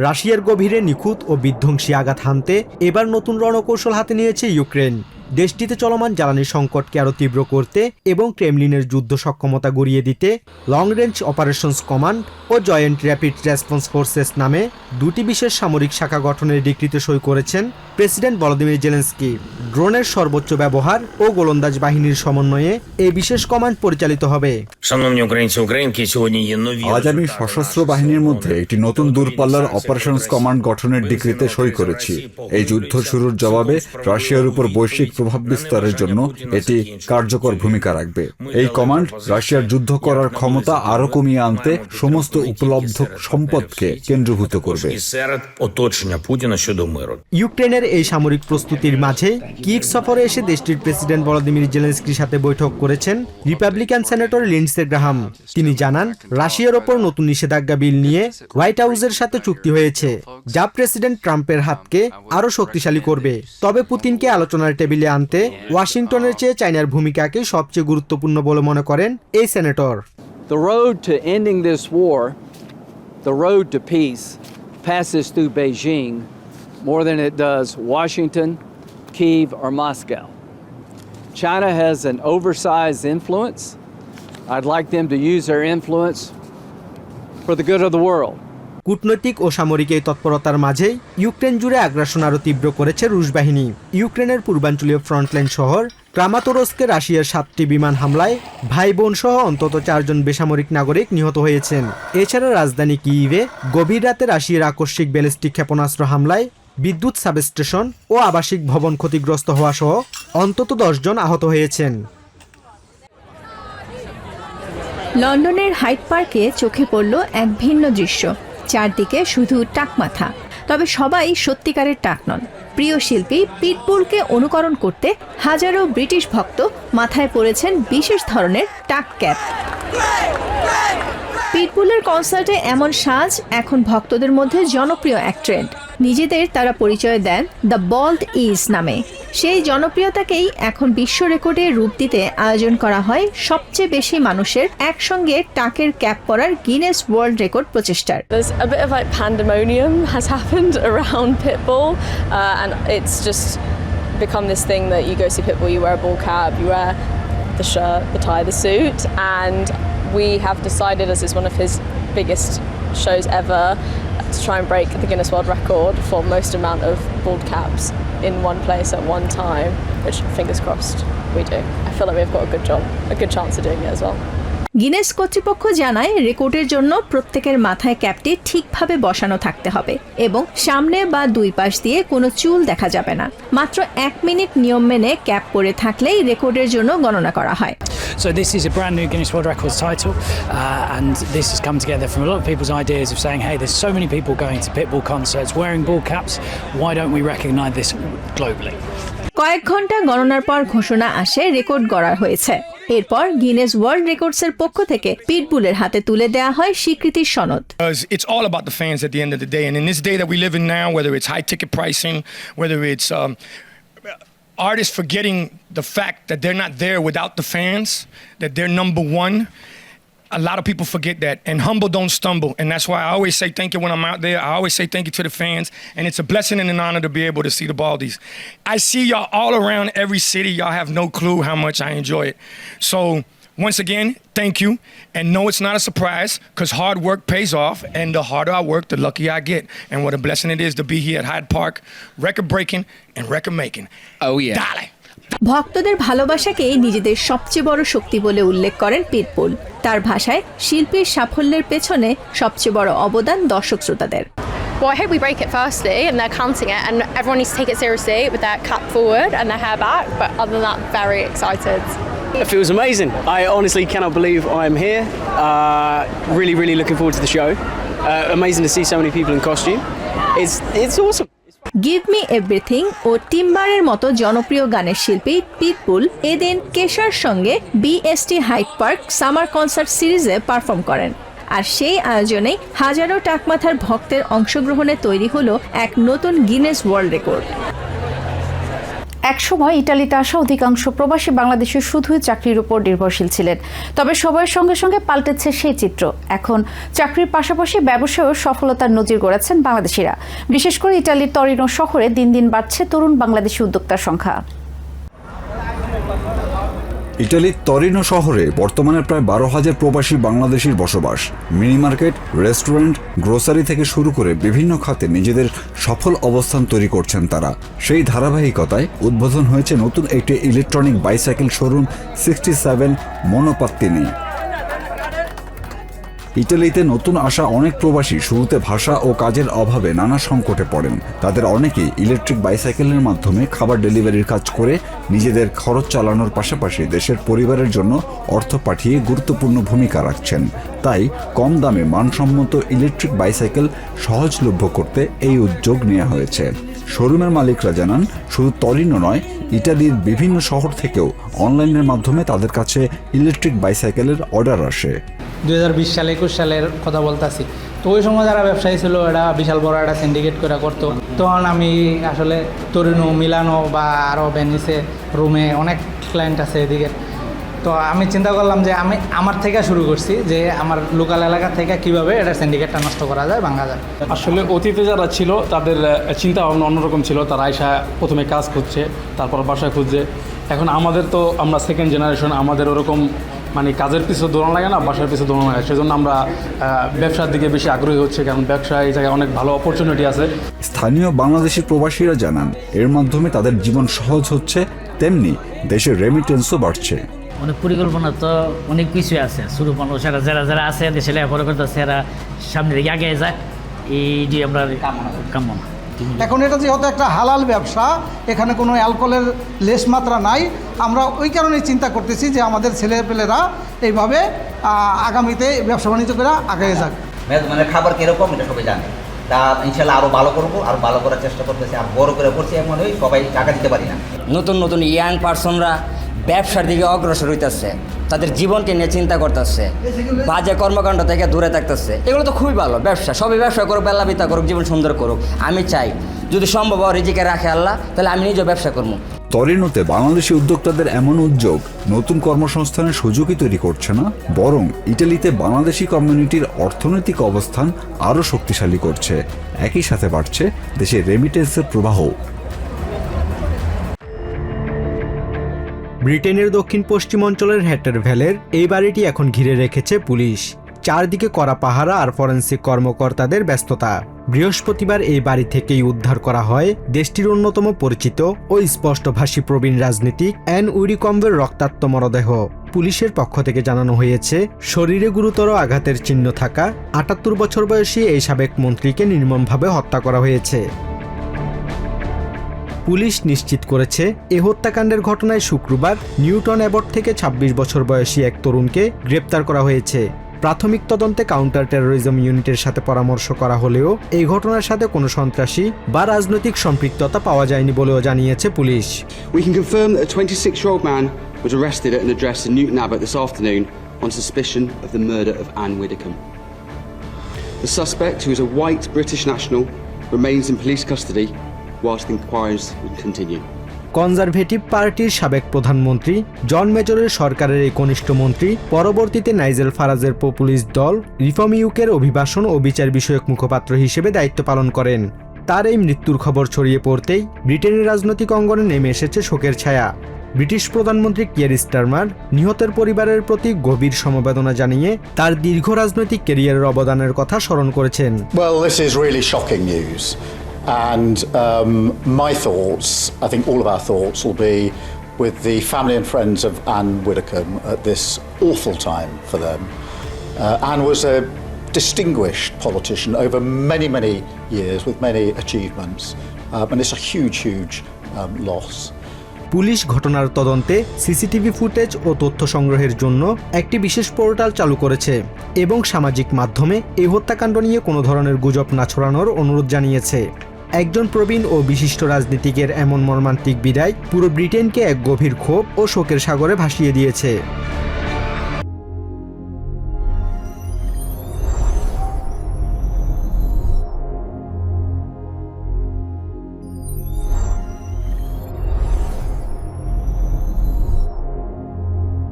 রাশিয়ার গভীরে নিখুঁত ও বিধ্বংসী আঘাত হানতে এবার নতুন রণকৌশল হাতে নিয়েছে ইউক্রেন। দেশটিতে চলমান জ্বালানি সংকটকে আরও তীব্র করতে এবং ক্রেমলিনের যুদ্ধ সক্ষমতা গড়িয়ে দিতে লং রেঞ্জ অপারেশনস কমান্ড ও জয়েন্ট র্যাপিড রেসপন্স ফোর্সেস নামে দুটি বিশেষ সামরিক শাখা গঠনের ডিক্রিতে সই করেছেন প্রেসিডেন্ট ভলোদিমির জেলেনস্কি। ড্রোনের সর্বোচ্চ ব্যবহার ও গোলন্দাজ বাহিনীর সমন্বয়ে এই বিশেষ কমান্ড পরিচালিত হবে। আজ আমি সশস্ত্র বাহিনীর মধ্যে একটি নতুন দূরপাল্লার অপারেশনস কমান্ড গঠনের ডিক্রিতে সই করেছি। এই যুদ্ধ শুরুর জবাবে রাশিয়ার উপর বৈশ্বিক প্রভাব বিস্তারের জন্য এটি কার্যকর ভূমিকা রাখবে। এই কমান্ড রাশিয়ার যুদ্ধ করার ক্ষমতা আরও কমিয়ে আনতে সমস্ত উপলব্ধ সম্পদকে কেন্দ্রীভূত করবে। ইউক্রেনের এই সামরিক প্রস্তুতির মাঝে কিয়েভ সফরে এসে দেশটির প্রেসিডেন্ট ভলোদিমির জেলেনস্কির সাথে বৈঠক করেছেন রিপাবলিকান সেনেটর লিন্ডসে গ্রাহাম। তিনি জানান, রাশিয়ার ওপর নতুন নিষেধাজ্ঞা বিল নিয়ে হোয়াইট হাউসের সাথে চুক্তি হয়েছে, যা প্রেসিডেন্ট ট্রাম্পের হাতকে আরও শক্তিশালী করবে। তবে পুতিনকে আলোচনার টেবিলে আনতে ওয়াশিংটনের চেয়ে চায়নার ভূমিকাকে সবচেয়ে গুরুত্বপূর্ণ বলে মনে করেন এই senator. The road to ending this war, the road to peace, passes through Beijing more than it does Washington, Kyiv, or Moscow. China has an oversized influence. I'd like them to use their influence for the good of the world. কূটনৈতিক ও সামরিক এই তৎপরতার মাঝেই Ukraine জুড়ে আগ্রাসন আরও তীব্র করেছে রুশ বাহিনী। ইউক্রেনের পূর্বাঞ্চলীয় ফ্রন্টলাইন শহর ক্রামাতোরস্কে রাশিয়ার 7টি বিমান হামলায় ভাই বোন সহ অন্তত 4 জন বেসামরিক নাগরিক নিহত হয়েছেন। এছাড়া রাজধানী কিয়েভে গভীর রাতে রাশিয়ার আকস্মিক ব্যালিস্টিক ক্ষেপণাস্ত্র হামলায় বিদ্যুৎ সাবস্টেশন ও আবাসিক ভবন ক্ষতিগ্রস্ত হওয়া সহ অন্তত 10 জন আহত হয়েছেন। লন্ডনের হাইড পার্কে চোখে পড়ল এক ভিন্ন দৃশ্য। চারদিকে শুধু টাকমাথা, তবে সবাই সত্যিকারের টাক নন। প্রিয় শিল্পী পিটবুলকে অনুকরণ করতে হাজারো ব্রিটিশ ভক্ত মাথায় পরেছেন বিশেষ ধরনের টাক ক্যাপ। পিটবুলের কনসার্টে এমন সাজ এখন ভক্তদের মধ্যে জনপ্রিয় এক ট্রেন্ড। নিজেদের তারা পরিচয় দেন দ্য বল্ড ইজ নামে। সেই জনপ্রিয়তাকেই এখন বিশ্ব রেকর্ডে রূপ দিতে আয়োজন করা হয় সবচেয়ে বেশি মানুষের একসঙ্গে টাকের ক্যাপ পরার গিনেস ওয়ার্ল্ড রেকর্ড প্রচেষ্টার। There's a bit of like pandemonium has happened around Pitbull, and it's just become this thing that you go see Pitbull, you wear a ball cap, you wear the shirt, the tie, the suit, and we have decided, as it's one of his biggest shows ever, to try and break the Guinness World Record for most amount of bald caps in one place at one time, which fingers crossed we do. I feel like we've got a good chance of doing it as well. Guinness কর্তৃপক্ষ জানায়, রেকর্ডের জন্য প্রত্যেকের মাথায় ক্যাপটি ঠিকভাবে বসানো থাকতে হবে এবং সামনে বা দুই পাশ দিয়ে কোনো চুল দেখা যাবে না। মাত্র 1 মিনিট নিয়ম মেনে ক্যাপ পরে থাকলেই রেকর্ডের জন্য গণনা করা হয়। So this is a brand new Guinness World Records title, and this has come together from a lot of people's ideas of saying, hey, there's so many people going to Pitbull concerts wearing ball caps, why don't we recognise this globally? কয়েক ঘন্টা গণনার পর ঘোষণা আসে record গড়া হয়েছে। এরপর Guinness world রেকর্ডসের পক্ষ থেকে পিটবুলের হাতে তুলে দেয়া হয় স্বীকৃতির সনদ। It's all about the fans at the end of the day, and in this day that we live in now, whether it's high ticket pricing, whether it's artists forgetting the fact that they're not there without the fans, that they're number one. A lot of people forget that, and humble don't stumble, and that's why I always say thank you when I'm out there. I always say thank you to the fans, and it's a blessing and an honor to be able to see the Baldies. I see y'all all around every city. Y'all have no clue how much I enjoy it. So once again, thank you, and no, it's not a surprise, because hard work pays off, and the harder I work, the luckier I get, and what a blessing it is to be here at Hyde Park, record breaking and record making. Oh yeah. Dale. ভক্তদের ভালোবাসাকেই নিজেদের সবচেয়ে বড় শক্তি বলে উল্লেখ করেন pitbull. তার ভাষায়, শিল্পীর সাফল্যের পেছনে সবচেয়ে বড় অবদান দর্শক শ্রোতাদের। Well, I hope we break it firstly, and they're counting it, and everyone needs to take it seriously with their cap forward and their hair back. But other than that, very excited. It feels amazing. I honestly cannot believe I'm here. Really looking forward to the show. Amazing to see so many people in costume. It's awesome. Give me everything ও টিম্বারের মতো জনপ্রিয় গানের শিল্পী Pitbull এদিন কেশার সঙ্গে BST Hyde Park summer concert সিরিজে পারফর্ম করেন। আর সেই আয়োজনেই হাজারো টাকমাথার ভক্তের অংশগ্রহণে তৈরি হলো এক নতুন গিনেস ওয়ার্ল্ড রেকর্ড। একসময় ইটালিতে আসা অধিকাংশ প্রবাসী বাংলাদেশি শুধুই চাকরির উপর নির্ভরশীল ছিলেন। তবে সময়ের সঙ্গে সঙ্গে পাল্টেছে সেই চিত্র। এখন চাকরির পাশাপাশি ব্যবসায়ও সফলতার নজির গড়েছেন বাংলাদেশিরা। বিশেষ করে ইটালির তরিনো শহরে দিন দিন বাড়ছে তরুণ বাংলাদেশি উদ্যোক্তার সংখ্যা। ইটালির তরিনো শহরে বর্তমানে প্রায় 12,000 প্রবাসী বাংলাদেশির বসবাস। মিনি মার্কেট, রেস্টুরেন্ট, গ্রোসারি থেকে শুরু করে বিভিন্ন খাতে নিজেদের সফল অবস্থান তৈরি করছেন তারা। সেই ধারাবাহিকতায় উদ্বোধন হয়েছে নতুন একটি ইলেকট্রনিক বাইসাইকেল শোরুম 67 মনোপাত্তিনি। ইটালিতে নতুন আসা অনেক প্রবাসী শুরুতে ভাষা ও কাজের অভাবে নানা সংকটে পড়েন। তাদের অনেকেই ইলেকট্রিক বাইসাইকেলের মাধ্যমে খাবার ডেলিভারির কাজ করে নিজেদের খরচ চালানোর পাশাপাশি দেশের পরিবারের জন্য অর্থ পাঠিয়ে গুরুত্বপূর্ণ ভূমিকা রাখছেন। তাই কম দামে মানসম্মত ইলেকট্রিক বাইসাইকেল সহজলভ্য করতে এই উদ্যোগ নেওয়া হয়েছে। শোরুমের মালিকরা জানান, শুধু তরিনো নয়, ইটালির বিভিন্ন শহর থেকেও অনলাইনের মাধ্যমে তাদের কাছে ইলেকট্রিক বাইসাইকেলের অর্ডার আসে। 2020 সালে 21 সালের কথা বলতেছি, তো ওই সময় যারা ব্যবসায়ী ছিল এরা বিশাল বড় একটা সিন্ডিকেট করে করতো। তখন আমি আসলে তরিনো, মিলানো বা আরও ভেনিসে, রোমে অনেক ক্লায়েন্ট আছে এদিকে। তো আমি চিন্তা করলাম যে আমি আমার থেকে শুরু করছি, যে আমার লোকাল এলাকা থেকে কীভাবে এটা সিন্ডিকেটটা নষ্ট করা যায়, ভাঙা যায়। আসলে অতীতে যারা ছিল তাদের চিন্তা ভাবনা অন্যরকম ছিল। তারা আইসা প্রথমে কাজ খুঁজছে, তারপর বাসা খুঁজছে। এখন আমাদের তো আমরা সেকেন্ড জেনারেশন, আমাদের ওরকম মানে কাজের পিছু দৌড়ানো লাগে না, বাসার পিছু দৌড়ানো লাগে। সেজন্য আমরা ব্যবসার দিকে বেশি আগ্রহী হচ্ছে, কারণ ব্যবসা এই জায়গায় অনেক ভালো অপরচুনিটি আছে। স্থানীয় বাংলাদেশি প্রবাসীরা জানান, এর মাধ্যমে তাদের জীবন সহজ হচ্ছে, তেমনি দেশের রেমিটেন্সও বাড়ছে। অনেক পরিকল্পনা তো অনেক কিছু আছে, শুরু মানুষেরা যারা যারা আছে দেশে লেখাপড়া করতেছে এরা সামনে দিকে আগে যাক, এই যে আমরা কামনা। এখন এটা যেহেতু একটা হালাল ব্যবসা, এখানে কোনো অ্যালকোহলের লেশ মাত্রা নাই, আমরা ওই কারণেই চিন্তা করতেছি যে আমাদের ছেলেপেলেরা এইভাবে আগামীতে ব্যবসা বাণিজ্য করে আগে যাক। মানে খাবার কীরকম এটা সবাই জানে, তা ইনশাল্লাহ আরও ভালো করবো, আরও ভালো করার চেষ্টা করতেছি, আর বড় করে করছি। এমন হয়ে সবাই টাকা দিতে পারি না। নতুন নতুন ইয়াং পার্সনরা ব্যবসার দিকে অগ্রসর হইতেছে, তাদের জীবনকে নিয়ে চিন্তা করতেছে, বাজে কর্মকাণ্ড থেকে দূরে থাকতেছে। এগুলো তো খুবই ভালো। ব্যবসা, সবাই ব্যবসা করুক, বেলাবিতা করুক, জীবন সুন্দর করুক। আমি চাই যদি সম্ভব হয় রিজিকে রাখে আল্লাহ, তাহলে আমি নিজেও ব্যবসা করবো। তরিনোতে বাংলাদেশি উদ্যোক্তাদের এমন উদ্যোগ নতুন কর্মসংস্থানের সুযোগই তৈরি করছে না, বরং ইটালিতে বাংলাদেশি কমিউনিটির অর্থনৈতিক অবস্থান আরও শক্তিশালী করছে। একই সাথে বাড়ছে দেশের রেমিটেন্সের প্রবাহ। ব্রিটেনের দক্ষিণ পশ্চিম অঞ্চলের হ্যাটার ভ্যালের এই বাড়িটি এখন ঘিরে রেখেছে পুলিশ। চারদিকে কড়া পাহারা আর ফরেন্সিক কর্মকর্তাদের ব্যস্ততা। বৃহস্পতিবার এই বাড়ি থেকেই উদ্ধার করা হয় দেশটির অন্যতম পরিচিত ও স্পষ্টভাষী প্রবীণ রাজনীতিক অ্যান উইডিকম্বের রক্তাক্ত মরদেহ। পুলিশের পক্ষ থেকে জানানো হয়েছে, শরীরে গুরুতর আঘাতের চিহ্ন থাকা ৭৮ বছর বয়সী এই সাবেক মন্ত্রীকে নির্মমভাবে হত্যা করা হয়েছে। পুলিশ নিশ্চিত করেছে, এ হত্যাকাণ্ডের ঘটনায় শুক্রবার নিউটন অ্যাবট থেকে ২৬ বছর বয়সী এক তরুণকে গ্রেপ্তার করা হয়েছে। প্রাথমিক তদন্তে কাউন্টার টেরোরিজম ইউনিটের সাথে পরামর্শ করা হলেও এই ঘটনার সাথে কোনো সন্ত্রাসী বা রাজনৈতিক সম্পৃক্ততা পাওয়া যায়নি বলেও জানিয়েছে police. We can confirm that a 26-year-old man was arrested at an address in Newton Abbot this afternoon on suspicion of the murder of Anne Widdecombe. The suspect, who is a white British national, remains in police custody whilst inquiries will continue. Conservative পার্টির সাবেক প্রধানমন্ত্রী জন মেজরের সরকারের এই কনিষ্ঠ মন্ত্রী পরবর্তীতে Nigel ফারাজের populist দল reform ইউকের অভিবাসন ও বিচার বিষয়ক মুখপাত্র হিসেবে দায়িত্ব পালন করেন। তার এই মৃত্যুর খবর ছড়িয়ে পড়তেই ব্রিটেনের রাজনৈতিক অঙ্গনে নেমে এসেছে শোকের ছায়া। ব্রিটিশ প্রধানমন্ত্রী কিয়ার স্টারমার নিহতের পরিবারের প্রতি গভীর সমবেদনা জানিয়ে তার দীর্ঘ রাজনৈতিক ক্যারিয়ারের অবদানের কথা স্মরণ করেছেন। Well, this is really shocking news. And my thoughts, I think all of our thoughts, will be with the family and friends of Anne Widdecombe at this awful time for them. Anne was a distinguished politician over many, many years with many achievements, and it's a huge, huge loss. Police ঘটনার তদন্তে CCTV footage ও তথ্য সংগ্রহের জন্য একটি বিশেষ portal চালু করেছে এবং সামাজিক মাধ্যমে এই হত্যাকাণ্ড নিয়ে কোনো ধরনের গুজব না ছড়ানোর অনুরোধ জানিয়েছে। একজন প্রবীণ ও বিশিষ্ট রাজনীতিকের এমন মর্মান্তিক বিদায় পুরো ব্রিটেনকে এক গভীর ক্ষোভ ও শোকের সাগরে ভাসিয়ে দিয়েছে।